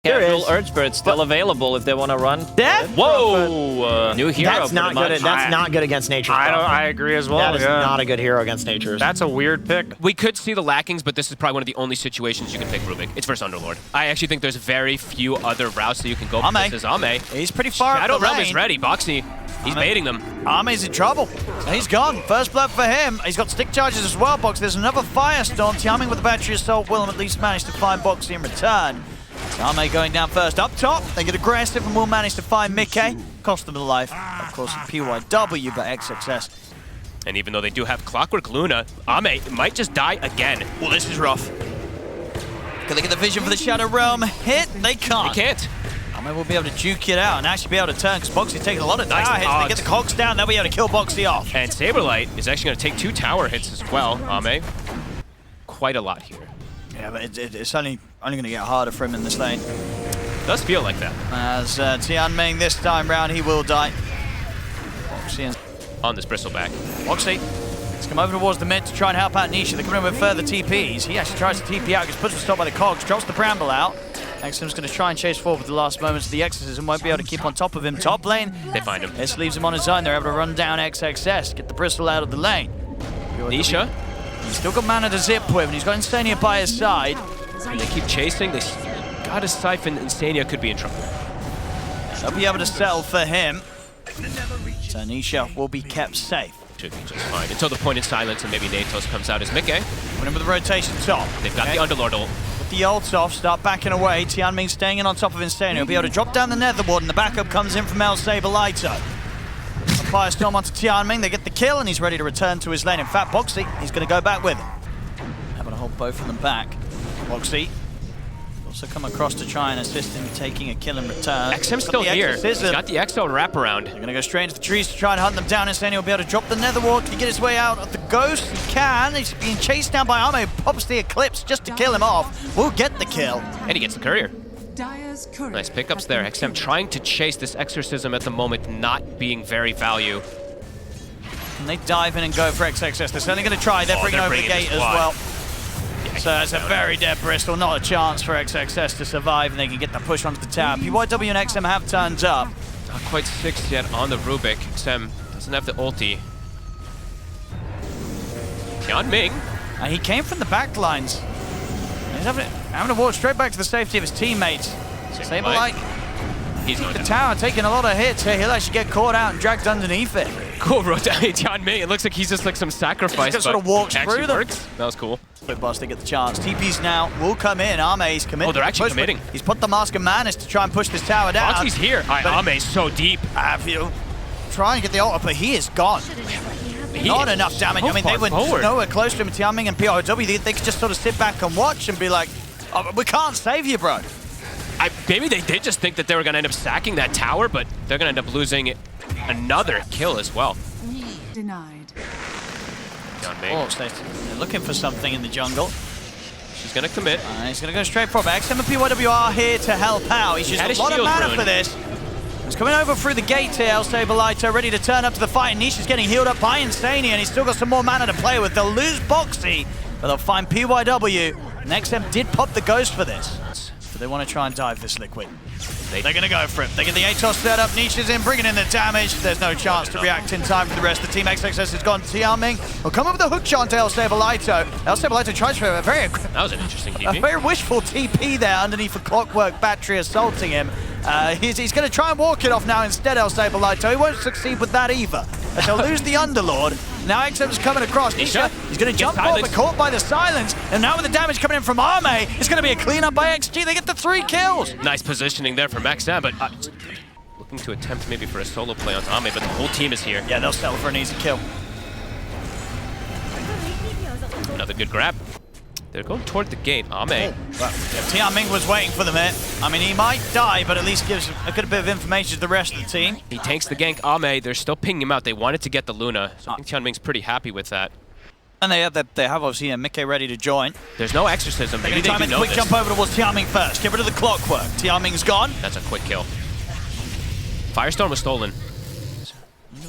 Casual Urge Bird still available if they want to run. Death? Whoa! New hero. That's not good. That's not good against nature. I agree as well. That is not a good hero against nature. That's a weird pick. We could see the lackings, but this is probably one of the only situations you can pick Rubik. It's versus Underlord. I actually think there's very few other routes that you can go for. This is Ame. He's pretty far Shadow up the Realm lane. is ready. Boxy, he's baiting them. Ame's in trouble. He's gone. First blood for him. He's got stick charges as well, Boxy. There's another Firestorm. Tiaming with the Battery Assault will at least manage to find Boxy in return. Ame going down first. Up top, they get aggressive and will manage to find Mickey. Cost them the life. Of course, PYW, but XXS. And even though they do have Clockwork Luna, Ame might just die again. Well, this is rough. Can they get the vision for the Shadow Realm hit? They can't. They can't. Ame will be able to juke it out and actually be able to turn, because Boxy's taking a lot of tower hits. They get the cogs down, they'll be able to kill Boxy off. And Saberlight is actually going to take 2 tower hits as well. Ame, quite a lot here. Yeah, but it's only going to get harder for him in this lane. Does feel like that. As Tianming this time round, he will die. Boxy on this Bristleback. Boxy has come over towards the mid to try and help out Nisha. They're coming in with further TPs. He actually tries to TP out, gets put to stop by the cogs, drops the Bramble out. XTREME's going to try and chase forward with the last moments of the Exorcism, won't be able to keep on top of him. Top lane, they find him. This leaves him on his own. They're able to run down XXS, get the Bristol out of the lane. Nisha. He's still got mana to zip with, and he's got Insania by his side. And they keep chasing. They got a Siphon. Insania could be in trouble. They'll be able to settle for him. So Nisha will be kept safe. Should be just fine. Until the point in silence and maybe Natos comes out as Mickey. Went in with the rotation top. They've got the Underlord ult. With the ult off, start backing away. Tianming staying in on top of Insania. He'll be able to drop down the Netherward, and the backup comes in from El Saberlighter. Firestorm onto Tianming, they get the kill, and he's ready to return to his lane. In fact, Boxy, he's going to go back with him. Having to hold both of them back. Boxy also come across to try and assist in taking a kill in return. XM's still here. He's got the Exo wraparound. They're going to go straight into the trees to try and hunt them down. Insania will be able to drop the Netherward. Can he get his way out of the Ghost? He can. He's being chased down by Ame. Pops the Eclipse just to kill him off. We'll get the kill. And he gets the Courier. Nice pickups there. XM trying to chase this Exorcism at the moment, not being very value. And they dive in and go for XXS. They're certainly going to try. They're bringing over the gate as well. Yeah, so it's a very dead Bristol. Not a chance for XXS to survive, and they can get the push onto the tower. PYW and XM have turned up. Not quite 6 yet on the Rubik. XM doesn't have the ulti. Tianming. And he came from the back lines. He's having to walk straight back to the safety of his teammates. Saberlight. He's going the tower taking a lot of hits here. He'll actually get caught out and dragged underneath it. Cool rotation, Tianming. It looks like he's just like some sacrifice. Just sort of walks through them. Works. That was cool. Quick boss to get the chance. TPs now will come in. Ame's committed. Oh, they're actually committing. He's put the Mask of Madness to try and push this tower down. Boxy's here. Ame's so deep. Try and get the ult, but he is gone. Not enough damage. I mean, they were nowhere close to him. Tianming and POW, they could just sort of sit back and watch and be like, oh, we can't save you, bro. Maybe they did just think that they were going to end up sacking that tower, but they're going to end up losing another kill as well. Denied. Oh, they're looking for something in the jungle. She's going to commit. He's going to go straight for it. XM and PYW are here to help out. He's just a lot of mana for this. He's coming over through the gate here, El Saberlighter, ready to turn up to the fight. And Nisha's getting healed up by Insania, and he's still got some more mana to play with. They'll lose Boxy, but they'll find PYW. And XM did pop the Ghost for this. But they want to try and dive this Liquid. They're going to go for it. They get the Atos set up. Nisha's in, bringing in the damage. There's no chance to react in time for the rest of the team. XXS has gone. Tianming will come up with a hook shot to El Saberlighter. El Saberlighter tries for a very... That was an interesting TP. A very wishful TP there underneath the Clockwork Battery assaulting him. He's going to try and walk it off now instead, El Saberlighter. He won't succeed with that either. As they'll lose the Underlord. Now XM's coming across. Nisha, he's going to jump off, but caught by the silence. And now with the damage coming in from Ame, it's going to be a cleanup by XG. They get the 3 kills. Nice positioning there from XM, but looking to attempt maybe for a solo play on Ame, but the whole team is here. Yeah, they'll settle for an easy kill. Another good grab. They're going toward the gate. Ame. Tianming was waiting for them here. I mean, he might die, but at least gives a good bit of information to the rest of the team. He tanks the gank. Ame, they're still pinging him out. They wanted to get the Luna, so I think Tianming's pretty happy with that. And they have obviously Mickey ready to join. There's no Exorcism. Maybe they do know quick this. jump over towards Tianming first. Get rid of the Clockwork. Tianming's gone. That's a quick kill. Firestorm was stolen.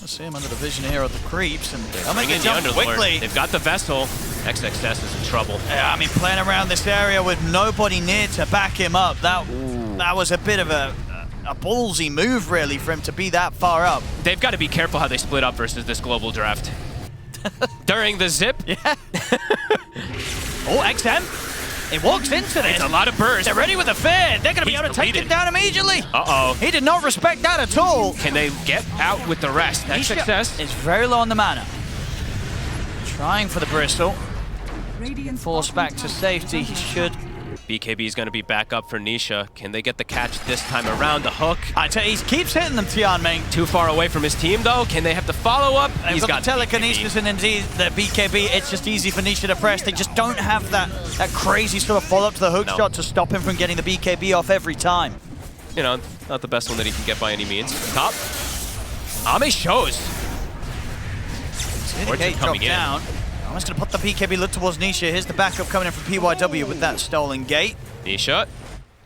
See him under the vision here of the creeps, and they'll make Bring it in the jump Underlord. quickly. They've got the Vessel. XXS is in trouble. Yeah, I mean, playing around this area with nobody near to back him up, that was a bit of a ballsy move, really, for him to be that far up. They've got to be careful how they split up versus this global draft. During the zip. Yeah. Oh, XM. It walks into this. It's a lot of burst. They're ready with a fear. They're going to be He's able to take deleted. it down immediately. Uh-oh. He did not respect that at all. Can they get out with the rest? XXS. Is very low on the mana. Trying for the Bristol. Forced back to safety. He should. BKB is going to be back up for Nisha. Can they get the catch this time around? The hook. I tell you, he keeps hitting them, Tianming. Too far away from his team, though. Can they have the follow-up? He's got the telekinesis and indeed the BKB. It's just easy for Nisha to press. They just don't have that crazy sort of follow-up to the hook shot to stop him from getting the BKB off every time. You know, not the best one that he can get by any means. Top. Ame shows. Words are coming down. I'm just going to put the BKB look towards Nisha. Here's the backup coming in from PYW with that stolen gate. Nisha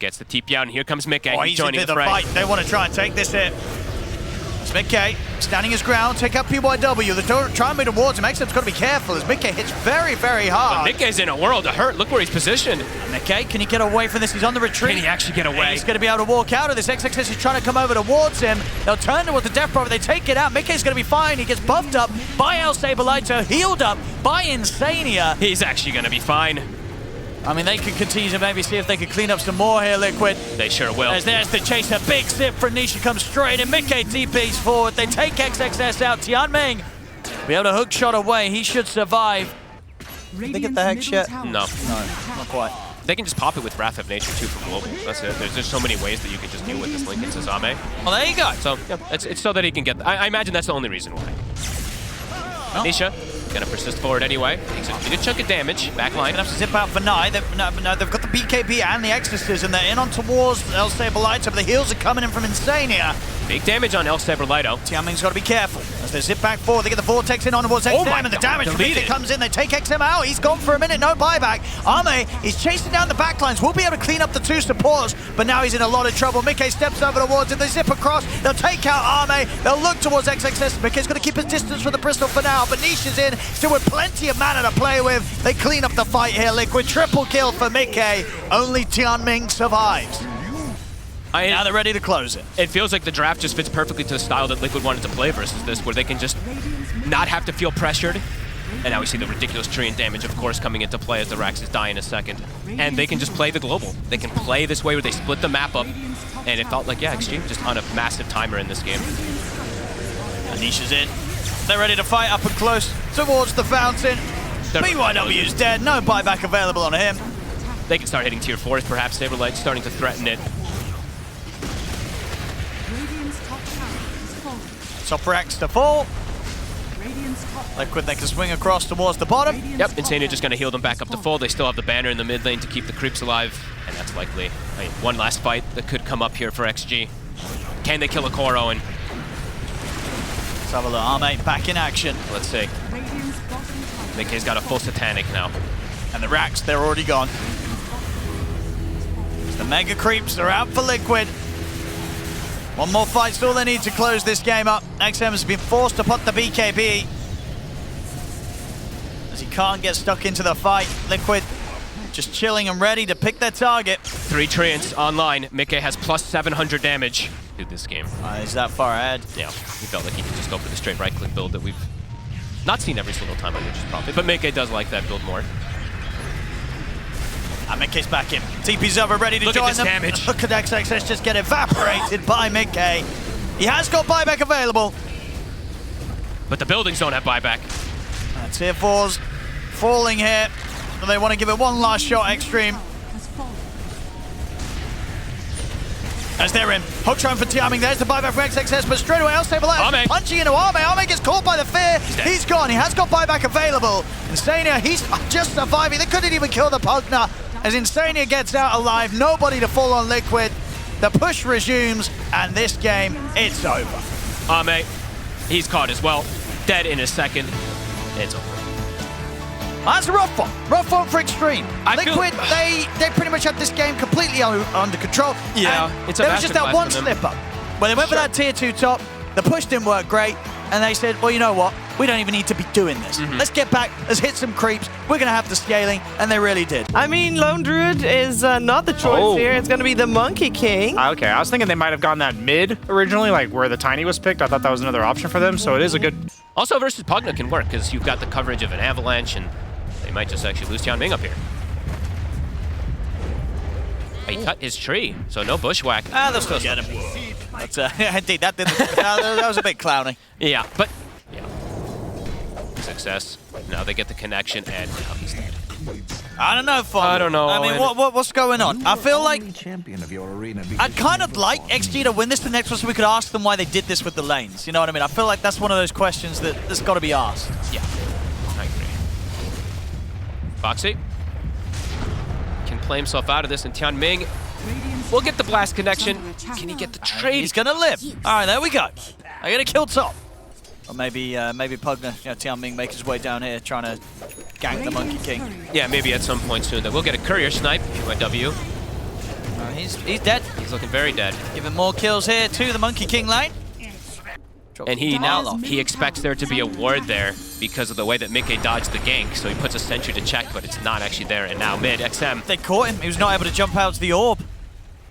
gets the TP out, and here comes Mickey. Oh, he's he's joining into the the fray. fight. They want to try and take this hit. It's Mickey standing his ground, take out PYW. They're trying to move towards him. XM's got to be careful as Mickey hits very, very hard. But Mickey's in a world of hurt. Look where he's positioned. Mickey, can he get away from this? He's on the retreat. Can he actually get away? He's going to be able to walk out of this. XXS is trying to come over towards him. They'll turn towards the Death Prophet. They take it out. Mickey's going to be fine. He gets buffed up by El Saberlighter, healed up by Insania. He's actually going to be fine. I mean, they could continue to maybe see if they could clean up some more here, Liquid. They sure will. As there's the chase, a big zip from Nisha comes straight in. Mickey TP's forward. They take XXS out. Tianming be able to hook shot away. He should survive. Did they get the hex yet? No. No, not quite. They can just pop it with Wrath of Nature too for global. That's it. There's just so many ways that you can just deal with this link into Zame. Well, there you go. So yeah, it's so that he can get. I imagine that's the only reason why. Oh. Nisha gonna persist forward anyway. Takes a good chunk of damage. Back line. Gonna have to zip out for Nye. They've got the BKB and the Exorcism. They're in on towards El Saberlighter, but the heals are coming in from Insania. Big damage on El Saberlighter. Tianming's got to be careful as they zip back forward. They get the Vortex in on towards XM, and the damage from Mickey comes in. They take XM out. He's gone for a minute. No buyback. Ame is chasing down the backlines. We'll be able to clean up the two supports, but now he's in a lot of trouble. Mickey steps over towards him. They zip across. They'll take out Ame. They'll look towards XXS. Mickey's going to keep his distance from the Bristol for now, but Nisha's in, still with plenty of mana to play with. They clean up the fight here, Liquid. Triple kill for Mickey. Only Tianming survives. Now they're ready to close it. It feels like the draft just fits perfectly to the style that Liquid wanted to play versus this, where they can just not have to feel pressured. And now we see the ridiculous Treant damage, of course, coming into play as the Raxes die in a second. And they can just play the global. They can play this way where they split the map up. And it felt like, yeah, XTREME just on a massive timer in this game. Anisha's in. They're ready to fight up and close towards the fountain. BYW's dead. No buyback available on him. They can start hitting tier 4s, perhaps. Saberlight starting to threaten it. Top racks to fall. Liquid, they can swing across towards the bottom. Yep, Insania just going to heal them back up to full. They still have the banner in the mid lane to keep the creeps alive. And that's likely one last fight that could come up here for XG. Can they kill a core Owen? Let's have a look. Armate back in action. Let's see. Mickey's got a full Satanic now. And the racks, they're already gone. The mega creeps are out for Liquid. One more fight's all they need to close this game up. XM has been forced to put the BKB as he can't get stuck into the fight. Liquid just chilling and ready to pick their target. 3 Treants online. Mickey has plus 700 damage to this game. He's that far ahead. Yeah, he felt like he could just go for the straight right-click build that we've not seen every single time on Ninja's Profit, but Mickey does like that build more. And Mickey's back in. TP's over, ready to Look join at this them. damage. Look at XXS just get evaporated by Mickey. He has got buyback available. But the buildings don't have buyback. Tier 4's falling here. But they want to give it one last shot, XTREME. As they're in. Hook trying for Tianming. There's the buyback for XXS, but straight away, Elstable punching into Ame. Ame gets caught by the fear. He's gone. He has got buyback available. Insania, he's just surviving. They couldn't even kill the Pugna. As Insania gets out alive, nobody to fall on Liquid. The push resumes, and this game, it's over. Ame, he's caught as well. Dead in a second. It's over. That's a rough one. Rough one for XTREME. Liquid, they pretty much had this game completely under control. Yeah, and it's a there was just that one masterclass for them. slip up. When they went for that tier 2 top, the push didn't work great. and they said, well, you know what? We don't even need to be doing this. Let's get back, let's hit some creeps. We're going to have the scaling, and they really did. I mean, Lone Druid is not the choice here. It's going to be the Monkey King. Okay, I was thinking they might have gone that mid originally, like where the Tiny was picked. I thought that was another option for them, so it is a good... Also versus Pugna can work, because you've got the coverage of an Avalanche, and they might just actually lose Tianming up here. He cut his tree, so no bushwhack. They'll still get him. But, indeed, that was a bit clowny. Yeah, but... Yeah. Success. Now they get the connection, and now he's dead. I don't know, Fon. I don't know. I mean, what's going on? I feel like champion of your arena. I'd kind of like XG to win this the next one so we could ask them why they did this with the lanes. You know what I mean? I feel like that's one of those questions that's got to be asked. Yeah, I agree. Foxy can play himself out of this, and Tianming will get the blast connection. Can he get the trade? He's going to live. All right, there we go. I got to kill top. Or maybe Pugna, Tianming make his way down here trying to gank the Monkey King. Yeah, maybe at some point soon. We'll get a courier snipe. PYW. He's dead. He's looking very dead. Giving more kills here to the Monkey King lane. And he expects there to be a ward there because of the way that Mickey dodged the gank, so he puts a sentry to check, but it's not actually there. And now mid, XM. They caught him. He was not able to jump out to the orb.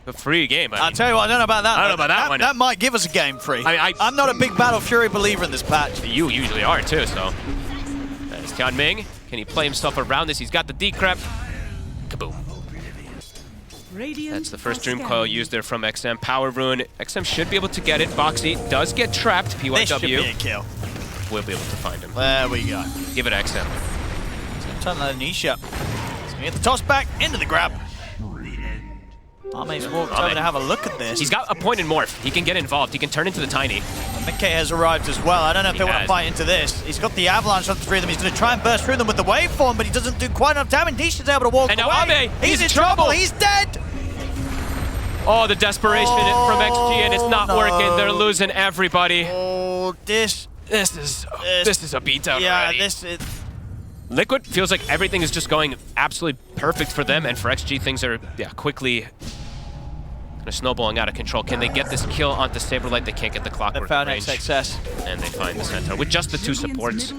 A free game. I'll tell you what, I don't know about that. I don't know about that one. That might give us a game free. I mean, I'm not a big Battle Fury believer in this patch. You usually are too, so. There's Tianming. Can he play himself around this? He's got the decrep. Kaboom. That's the first Dream Coil used there from XM. Power Rune. XM should be able to get it. Boxy does get trapped. PYW. This should be a kill. We'll be able to find him. There we go. Give it XM. Turn that niche up. He's gonna get the toss back into the grab. Arme's walked over to have a look at this. He's got a point in morph. He can get involved. He can turn into the Tiny. Mickey has arrived as well. I don't know if they want to fight into this. He's got the avalanche on the three of them. He's going to try and burst through them with the waveform, but he doesn't do quite enough damage. Nisha's able to walk and now away. Ame, He's in trouble. He's dead. Oh, the desperation from XG, and it's not working. They're losing everybody. Oh, this is a beatdown. Yeah, already. this is. Liquid feels like everything is just going absolutely perfect for them, and for XG things are quickly kind of snowballing out of control. Can they get this kill onto Saberlight? They can't get the clockwork They found range. success. And they find the center with just the two supports. Oh,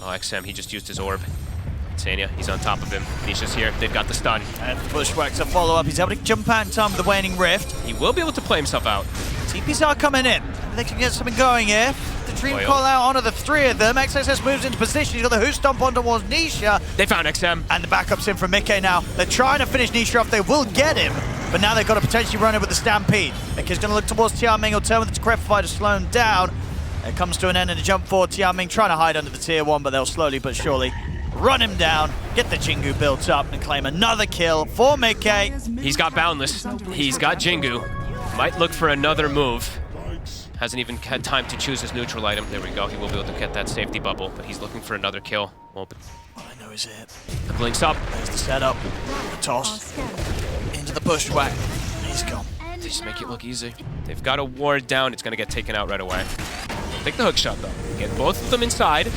XM, he just used his orb. Insania, he's on top of him. Nisha's here. They've got the stun. And Bushwhack's a follow-up. He's able to jump out in time with the Waning Rift. He will be able to play himself out. TPs are coming in. They can get something going here. The Dream Coil. Call out onto the three of them. XSS moves into position. He's got the Who Stomp on towards Nisha. They found XM. And the backup's in from Mickey now. They're trying to finish Nisha off. They will get him. But now they've got to potentially run it with the Stampede. Mickey's going to look towards Tianming. He'll turn with the Decrepify to slow him down. It comes to an end in a jump forward. Tianming trying to hide under the tier 1, but they'll slowly but surely run him down, get the Jingu built up, and claim another kill for Mickey. He's got Boundless. He's got Jingu. Might look for another move. Hasn't even had time to choose his neutral item. There we go. He will be able to get that safety bubble, but he's looking for another kill. Well, but All I know is it. the blink's up. There's the setup, the toss, into the Bushwhack. He's gone. They just make it look easy. They've got a ward down. It's going to get taken out right away. Take the hook shot, though. Get both of them inside.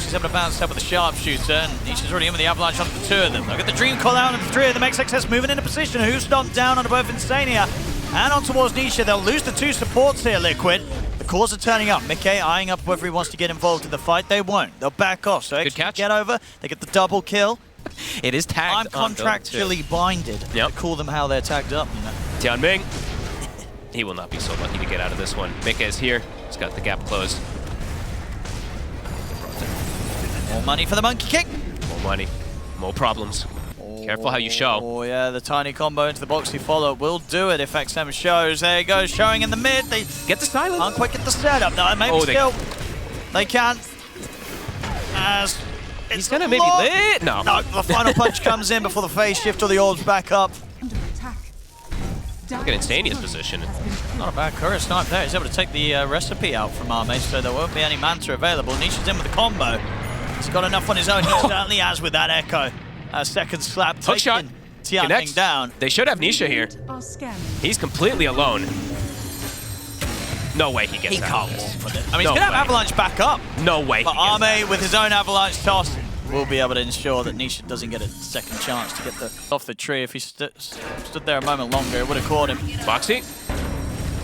She's able to bounce up with the sharpshooter, and Nisha's already in with the avalanche onto the two of them. They'll get the Dream Call out on the three of them. XXS moving into position. Who stomped down onto both Insania and on towards Nisha. They'll lose the two supports here, Liquid. The cores are turning up. Mickey eyeing up whether he wants to get involved in the fight. They won't. They'll back off. So Good catch. get over. They get the double kill. It is I'm tagged on contractually binded to call them how they're tagged up. You know. Tianming. He will not be so lucky to get out of this one. Mickey is here. He's got the gap closed. More money for the Monkey King. More money. More problems. Careful how you show. Oh yeah, the tiny combo into the boxy follow will do it if XM shows. There he goes, showing in the mid. They Get the silence. can't quite get the setup. No, maybe still. They can. As He's gonna maybe lit. No. No, the final punch comes in before the phase shift or the orbs back up. Look at Insania's position. Not a bad courier snipe there. He's able to take the recipe out from Arme, so there won't be any Manta available. Nisha's in with the combo. He's got enough on his own. He certainly has with that Echo. A second slap Hook shot. taking Tianming Connects. down. They should have Nisha here. He's completely alone. No way he gets He out can't of this. walk with it. I mean, he's No going to have way. Avalanche back up. No way But he gets out Arme, of with this. his own Avalanche toss, will be able to ensure that Nisha doesn't get a second chance to get off the tree. If he stood there a moment longer, it would have caught him. Boxy.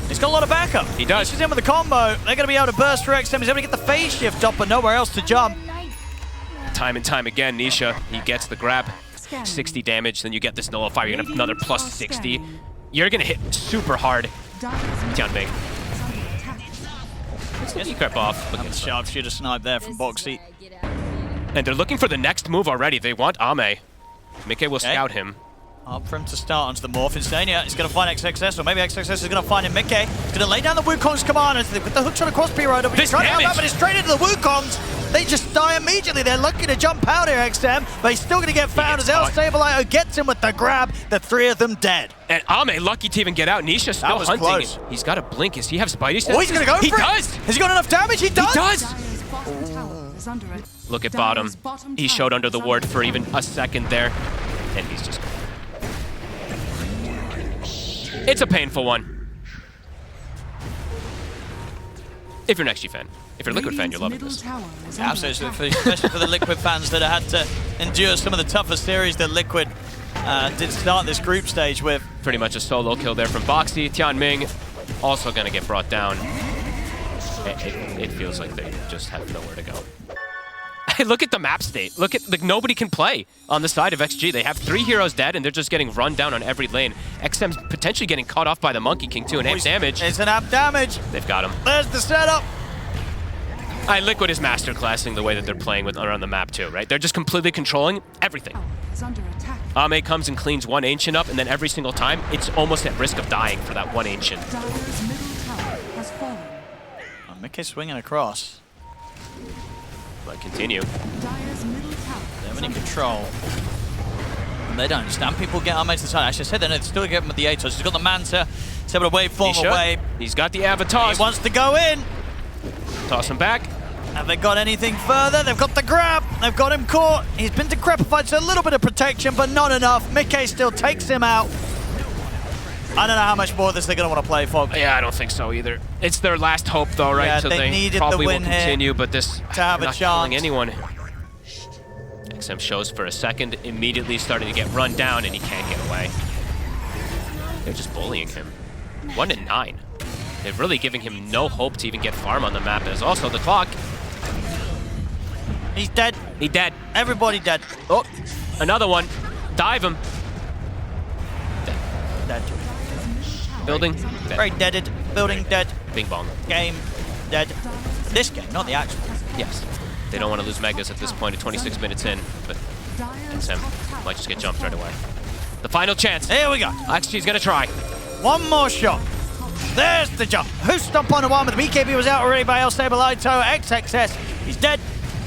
He's got a lot of backup. He does. He's in with the combo. They're going to be able to burst through XTREME. He's able to get the phase shift up, but nowhere else to jump. Time and time again, Nisha, he gets the grab. 60 damage, then you get this nullifier, you're gonna have another plus 60. You're gonna hit super hard. Tianming. He crept off. And the sharpshooter snipe there from Boxy. And they're looking for the next move already. They want Ame. Mickey will scout him. Up for him to start onto the morph. Instania is going to find XXS, or maybe XXS is going to find him. Mickey is going to lay down the Wukong's command with the hook shot across P-Rider. He's trying to help out, but it's straight into the Wukongs. They just die immediately. They're lucky to jump out here, XM, but he's still going to get found as El Stabilito gets him with the grab. The three of them dead. And Ame lucky to even get out. Nisha still hunting. Close. He's got a blink. Does he have Spidey senses? Oh, he's going to go for it. He does. Has he got enough damage? He does. He does. Look at bottom. He showed under the ward for even a second there, and he's just gone. It's a painful one. If you're an XG fan. If you're a Liquid fan, you're loving this. Absolutely, especially for the Liquid fans that have had to endure some of the tougher series that Liquid did start this group stage with. Pretty much a solo kill there from Boxy. Tianming also going to get brought down. It feels like they just have nowhere to go. Look at the map state. Look at, like, nobody can play on the side of XG. They have 3 heroes dead, and they're just getting run down on every lane. XM's potentially getting caught off by the Monkey King, too, and amp damage. It's an amp damage. They've got him. There's the setup. Liquid is masterclassing the way that they're playing with around the map, too, right? They're just completely controlling everything. Ame comes and cleans one Ancient up, and then every single time, it's almost at risk of dying for that one Ancient. Oh, Mickey's swinging across. But continue. They have any control. And they don't understand. People get Ame to the side. Actually, I said they're still getting with the Atos. He's got the Manta. He's able to waveform away. He's got the Avatars. He wants to go in. Toss him back. Have they got anything further? They've got the grab. They've got him caught. He's been decrepified, so a little bit of protection, but not enough. Mickey still takes him out. I don't know how much more of this they're going to want to play, Fog. Yeah, I don't think so either. It's their last hope, though, right? Yeah, so they needed probably the win will continue, but this to have not a killing chance. anyone. XM shows for a second, immediately starting to get run down, and he can't get away. They're just bullying him. 1 and 9. They're really giving him no hope to even get farm on the map. There's also the clock. He's dead. He dead. Everybody dead. Oh, another one. Dive him. Dead. Building. Dead. Very deaded. Building dead. Bing bong. Game dead. This game, not the actual. Yes. They don't want to lose Megas at this point at 26 minutes in, but XM might just get jumped right away. The final chance. Here we go. XG's gonna try. One more shot. There's the jump. Who's stomp on the one, but the BKB was out already by El Stabilito. XXS. He's dead.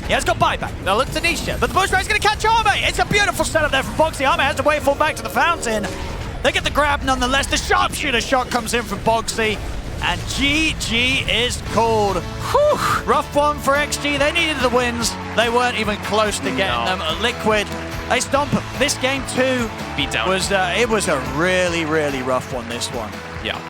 He has got buyback. Now look to Nisha, but the Bush Raid's going to catch Ame. It's a beautiful setup there from Boxy. Ame has to wait for back to the fountain. They get the grab nonetheless. The sharpshooter shot comes in from Boxy. And GG is called. Whew. Rough one for XG. They needed the wins. They weren't even close to getting them. Liquid, they stomp them. This game too Beat down. was it was a really, really rough one, this one. Yeah.